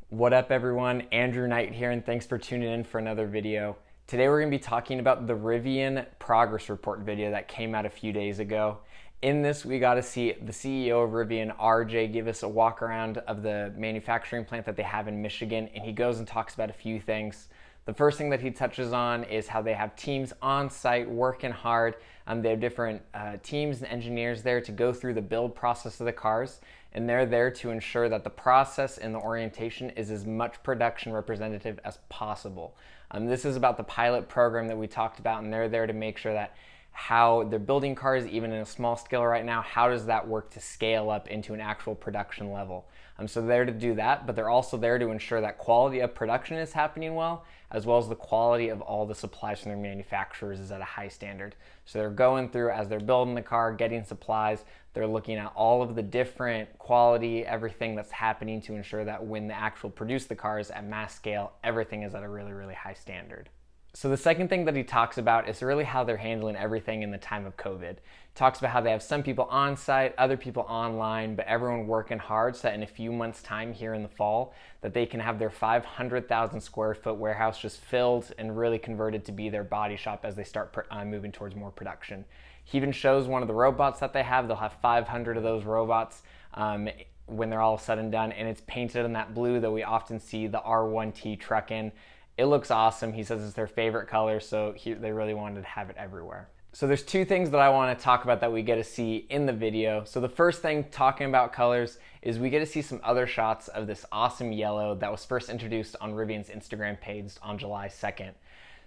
What up everyone, Andrew Knight here, and thanks for tuning in for another video. Today we're going to be talking about the Rivian Progress Report video that came out a few days ago. In this, we got to see the CEO of Rivian, RJ, give us a walk around of the manufacturing plant that they have in Michigan, and he goes and talks about a few things. The first thing that he touches on is how they have teams on site working hard. They have different teams and engineers there to go through the build process of the cars, and they're there to ensure that the process and the orientation is as much production representative as possible. This is about the pilot program that we talked about, and they're there to make sure that how they're building cars, even in a small scale right now, how does that work to scale up into an actual production level? So they're there to do that, but they're also there to ensure that quality of production is happening well, as well as the quality of all the supplies from their manufacturers is at a high standard. So they're going through, as they're building the car, getting supplies, they're looking at all of the different quality, everything that's happening to ensure that when they actually produce the cars at mass scale, everything is at a really, really high standard. So the second thing that he talks about is really how they're handling everything in the time of COVID. He talks about how they have some people on site, other people online, but everyone working hard so that in a few months' time here in the fall, that they can have their 500,000 square foot warehouse just filled and really converted to be their body shop as they start moving towards more production. He even shows one of the robots that they have. They'll have 500 of those robots when they're all said and done, and it's painted in that blue that we often see the R1T truck in. It looks awesome. He says it's their favorite color, so they really wanted to have it everywhere. So there's two things that I want to talk about that we get to see in the video. So the first thing, talking about colors, is we get to see some other shots of this awesome yellow that was first introduced on Rivian's Instagram page on July 2nd.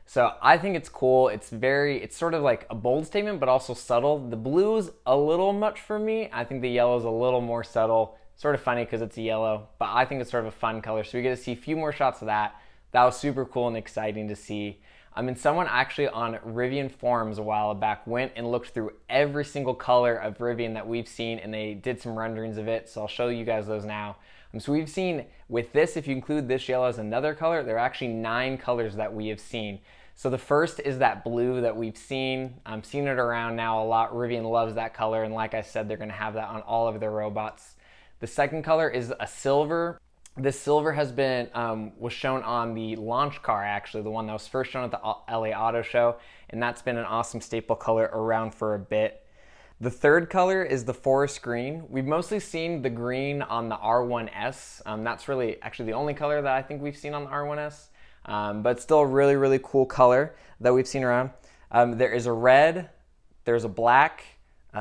So I think it's cool. It's sort of like a bold statement, but also subtle. The blue is a little much for me. I think the yellow is a little more subtle. Sort of funny because it's a yellow, but I think it's sort of a fun color. So we get to see a few more shots of that. That was super cool and exciting to see. Someone actually on Rivian forums a while back went and looked through every single color of Rivian that we've seen, and they did some renderings of it, so I'll show you guys those now. So we've seen, with this, if you include this yellow as another color, there are actually 9 colors that we have seen. So the first is that blue that we've seen. I'm seeing it around now a lot. Rivian loves that color, and like I said, they're gonna have that on all of their robots. The second color is a silver. This silver has been was shown on the launch car, actually, the one that was first shown at the LA Auto Show, and that's been an awesome staple color around for a bit. The third color is the forest green. We've mostly seen the green on the R1S. That's really actually the only color that I think we've seen on the R1S, but still a really, really cool color that we've seen around. There is a red, there's a black,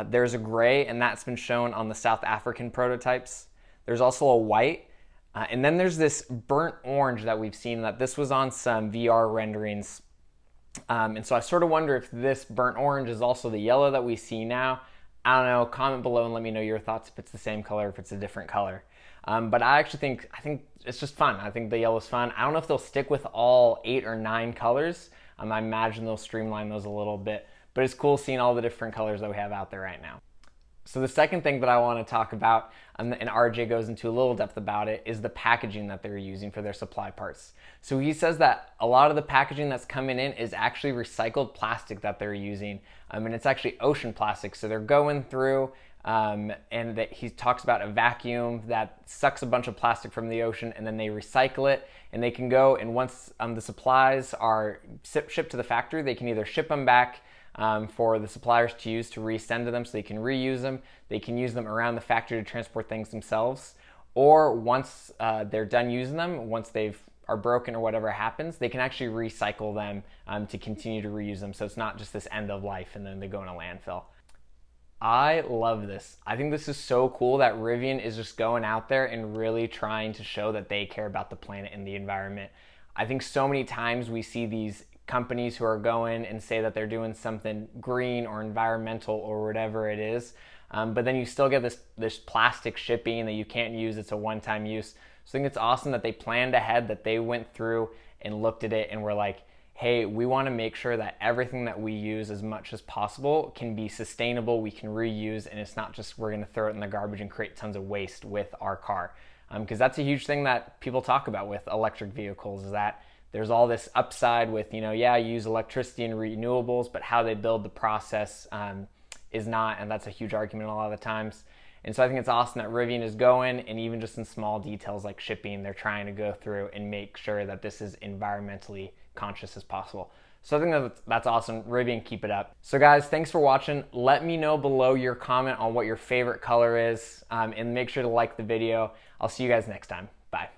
there's a gray, and that's been shown on the South African prototypes. There's also a white. And then there's this burnt orange that we've seen, that this was on some VR renderings. And so I sort of wonder if this burnt orange is also the yellow that we see now. I don't know, comment below and let me know your thoughts if it's the same color, if it's a different color. But I think it's just fun. I think the yellow's fun. I don't know if they'll stick with all 8 or 9 colors. I imagine they'll streamline those a little bit, but it's cool seeing all the different colors that we have out there right now. So the second thing that I want to talk about, and RJ goes into a little depth about it, is the packaging that they're using for their supply parts. So he says that a lot of the packaging that's coming in is actually recycled plastic that they're using, and it's actually ocean plastic. So they're going through, and that he talks about a vacuum that sucks a bunch of plastic from the ocean, and then they recycle it, and they can go, and once the supplies are shipped to the factory, they can either ship them back for the suppliers to use to resend to them so they can reuse them. They can use them around the factory to transport things themselves. Or once they're done using them, once they are broken or whatever happens, they can actually recycle them to continue to reuse them. So it's not just this end of life and then they go in a landfill. I love this. I think this is so cool that Rivian is just going out there and really trying to show that they care about the planet and the environment. I think so many times we see these companies who are going and say that they're doing something green or environmental or whatever it is, but then you still get this plastic shipping that you can't use. It's a one-time use. So I think it's awesome that they planned ahead, that they went through and looked at it and were like, hey, we want to make sure that everything that we use as much as possible can be sustainable, we can reuse, and it's not just we're going to throw it in the garbage and create tons of waste with our car. Because that's a huge thing that people talk about with electric vehicles, is that there's all this upside with, you use electricity and renewables, but how they build the process is not, and that's a huge argument a lot of the times. And so I think it's awesome that Rivian is going, and even just in small details like shipping, they're trying to go through and make sure that this is environmentally conscious as possible. So I think that's awesome. Rivian, keep it up. So guys, thanks for watching. Let me know below your comment on what your favorite color is, and make sure to like the video. I'll see you guys next time. Bye.